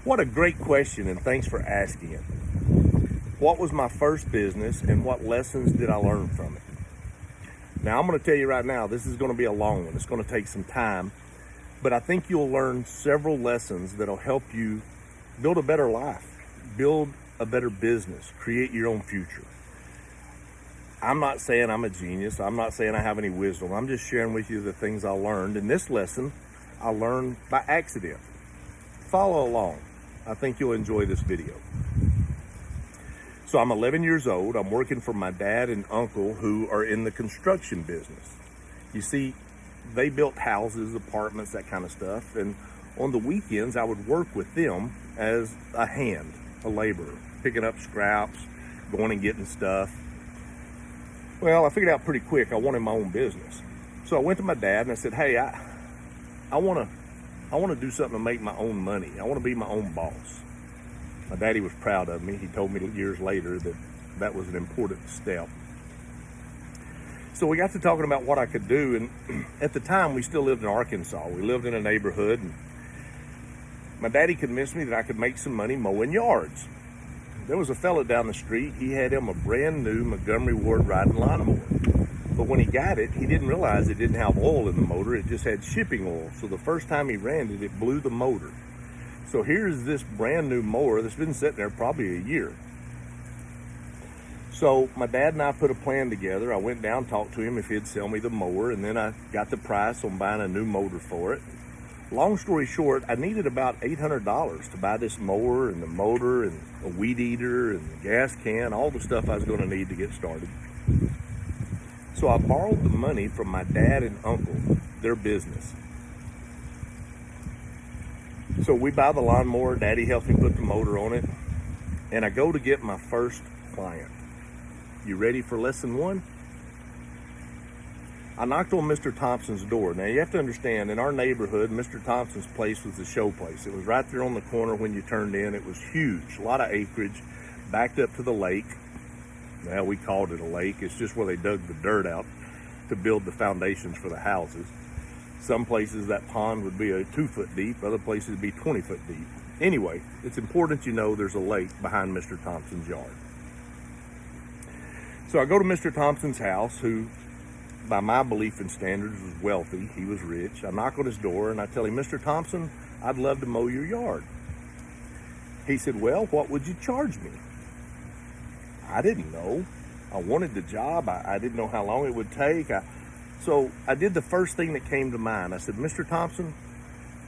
What a great question, and thanks for asking it. What was my first business, and what lessons did I learn from it? Now, I'm going to tell you right now, this is going to be a long one. It's going to take some time, but I think you'll learn several lessons that'll help you build a better life, build a better business, create your own future. I'm not saying I'm a genius. I'm not saying I have any wisdom. I'm just sharing with you the things I learned. And this lesson, I learned by accident. Follow along. I think you'll enjoy this video. So I'm 11 years old. I'm working for my dad and uncle who are in the construction business. You see, they built houses, apartments, that kind of stuff. And on the weekends, I would work with them as a hand, a laborer, picking up scraps, going and getting stuff. Well, I figured out pretty quick I wanted my own business. So I went to my dad and I said, hey, I want to do something to make my own money. I want to be my own boss. My daddy was proud of me. He told me years later that that was an important step. So we got to talking about what I could do. And at the time, we still lived in Arkansas. We lived in a neighborhood. And my daddy convinced me that I could make some money mowing yards. There was a fella down the street. He had him a brand new Montgomery Ward riding lawnmower. But when he got it, he didn't realize it didn't have oil in the motor. It just had shipping oil. So the first time he ran it, it blew the motor. So here's this brand new mower that's been sitting there probably a year. So my dad and I put a plan together. I went down, talked to him if he'd sell me the mower, and then I got the price on buying a new motor for it. Long story short, I needed about $800 to buy this mower and the motor and a weed eater and the gas can, all the stuff I was going to need to get started. So I borrowed the money from my dad and uncle, their business. So we buy the lawnmower, Daddy helps me put the motor on it, and I go to get my first client. You ready for lesson one? I knocked on Mr. Thompson's door. Now, you have to understand, in our neighborhood, Mr. Thompson's place was the show place. It was right there on the corner when you turned in. It was huge, a lot of acreage, backed up to the lake. Well, we called it a lake. It's just where they dug the dirt out to build the foundations for the houses. Some places that pond would be 2 foot deep, other places would be 20 foot deep. Anyway, it's important you know there's a lake behind Mr. Thompson's yard. So I go to Mr. Thompson's house, who, by my belief and standards, was wealthy. He was rich. I knock on his door and I tell him, Mr. Thompson, I'd love to mow your yard. He said, well, what would you charge me? I didn't know. I wanted the job. I didn't know how long it would take. So I did the first thing that came to mind. I said, Mr. Thompson,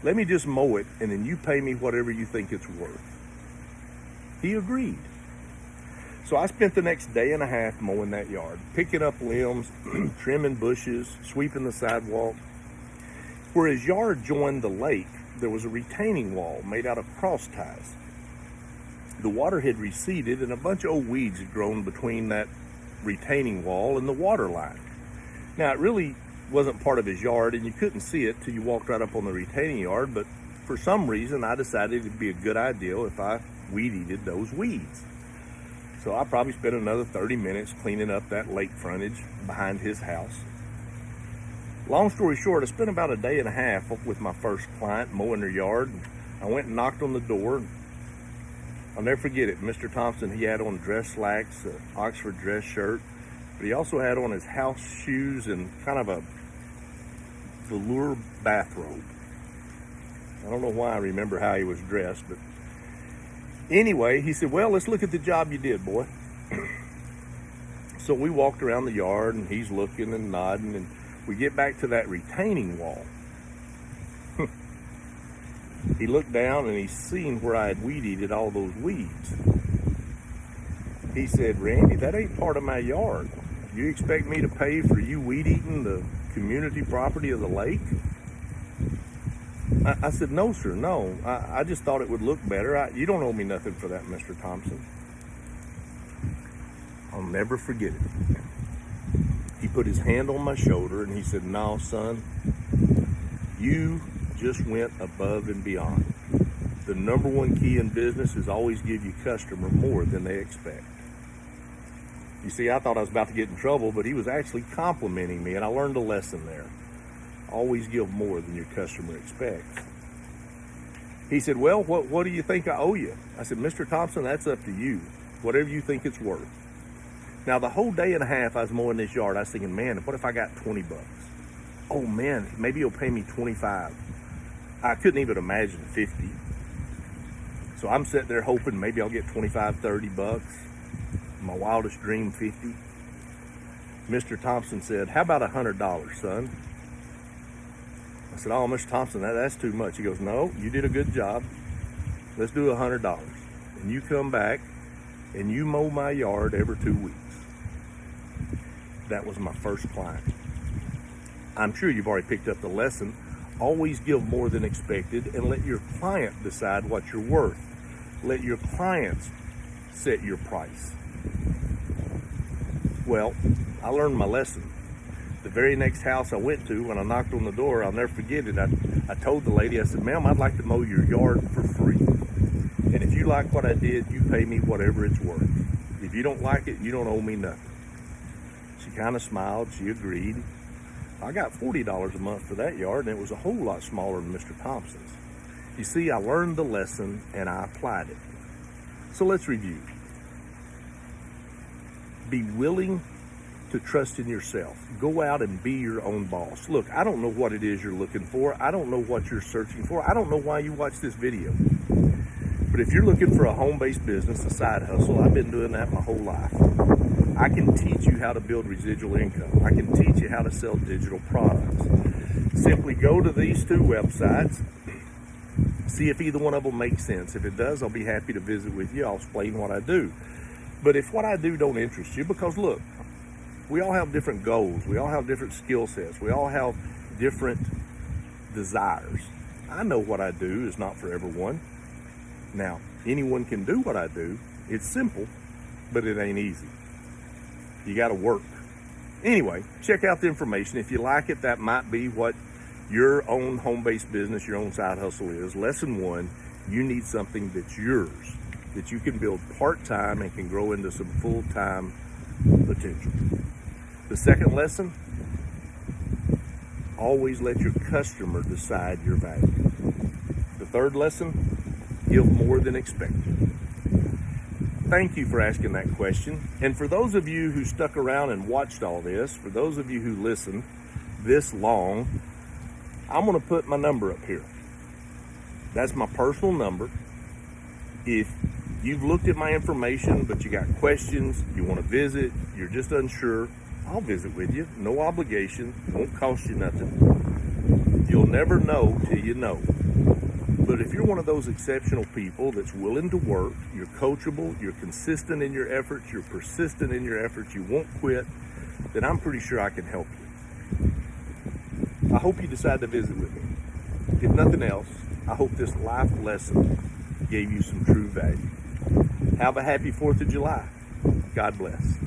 let me just mow it and then you pay me whatever you think it's worth. He agreed. So I spent the next day and a half mowing that yard, picking up limbs, trimming bushes, sweeping the sidewalk. Where his yard joined the lake, there was a retaining wall made out of cross ties. The water had receded and a bunch of old weeds had grown between that retaining wall and the water line. Now, it really wasn't part of his yard and you couldn't see it till you walked right up on the retaining yard, but for some reason I decided it'd be a good idea if I weed-eated those weeds. So I probably spent another 30 minutes cleaning up that lake frontage behind his house. Long story short, I spent about a day and a half with my first client mowing their yard. I went and knocked on the door. I'll never forget it. Mr. Thompson, he had on dress slacks, an Oxford dress shirt, but he also had on his house shoes and kind of a velour bathrobe. I don't know why I remember how he was dressed, but anyway, he said, well, let's look at the job you did, boy. So we walked around the yard and he's looking and nodding and we get back to that retaining wall. He looked down and he's seen where I had weed-eated all those weeds. He said, Randy, that ain't part of my yard. You expect me to pay for you weed-eating the community property of the lake? I said, no, sir, no. I just thought it would look better. You don't owe me nothing for that, Mr. Thompson. I'll never forget it. He put his hand on my shoulder and he said, no, son, you just went above and beyond. The number one key in business is always give your customer more than they expect. You see, I thought I was about to get in trouble, but he was actually complimenting me, and I learned a lesson there. Always give more than your customer expects. He said, well, what do you think I owe you? I said, Mr. Thompson, that's up to you. Whatever you think it's worth. Now, the whole day and a half I was mowing this yard, I was thinking, man, what if I got 20 bucks? Oh man, maybe he'll pay me 25. I couldn't even imagine 50. So I'm sitting there hoping maybe I'll get 25, 30 bucks. My wildest dream, 50. Mr. Thompson said, how about $100, son? I said, oh, Mr. Thompson, that's too much. He goes, no, you did a good job. Let's do $100. And you come back and you mow my yard every 2 weeks. That was my first client. I'm sure you've already picked up the lesson. Always give more than expected and let your client decide what you're worth. Let your clients set your price. Well, I learned my lesson. The very next house I went to, when I knocked on the door, I'll never forget it. I told the lady, I said, ma'am, I'd like to mow your yard for free. And if you like what I did, you pay me whatever it's worth. If you don't like it, you don't owe me nothing. She kind of smiled. She agreed. I got $40 a month for that yard, and it was a whole lot smaller than Mr. Thompson's. You see, I learned the lesson, and I applied it. So let's review. Be willing to trust in yourself. Go out and be your own boss. Look, I don't know what it is you're looking for. I don't know what you're searching for. I don't know why you watch this video. But if you're looking for a home-based business, a side hustle, I've been doing that my whole life. I can teach you how to build residual income. I can teach you how to sell digital products. Simply go to these two websites, see if either one of them makes sense. If it does, I'll be happy to visit with you. I'll explain what I do. But if what I do don't interest you, because look, we all have different goals. We all have different skill sets. We all have different desires. I know what I do is not for everyone. Now, anyone can do what I do. It's simple, but it ain't easy. You got to work. Anyway, check out the information. If you like it, that might be what your own home-based business, your own side hustle is. Lesson 1, you need something that's yours, that you can build part-time and can grow into some full-time potential. The second lesson, always let your customer decide your value. The third lesson, give more than expected. Thank you for asking that question. And for those of you who stuck around and watched all this, for those of you who listened this long, I'm going to put my number up here. That's my personal number. If you've looked at my information, but you got questions, you want to visit, you're just unsure, I'll visit with you. No obligation. Won't cost you nothing. You'll never know till you know. But if you're one of those exceptional people that's willing to work, you're coachable, you're consistent in your efforts, you're persistent in your efforts, you won't quit, then I'm pretty sure I can help you. I hope you decide to visit with me. If nothing else, I hope this life lesson gave you some true value. Have a happy 4th of July. God bless.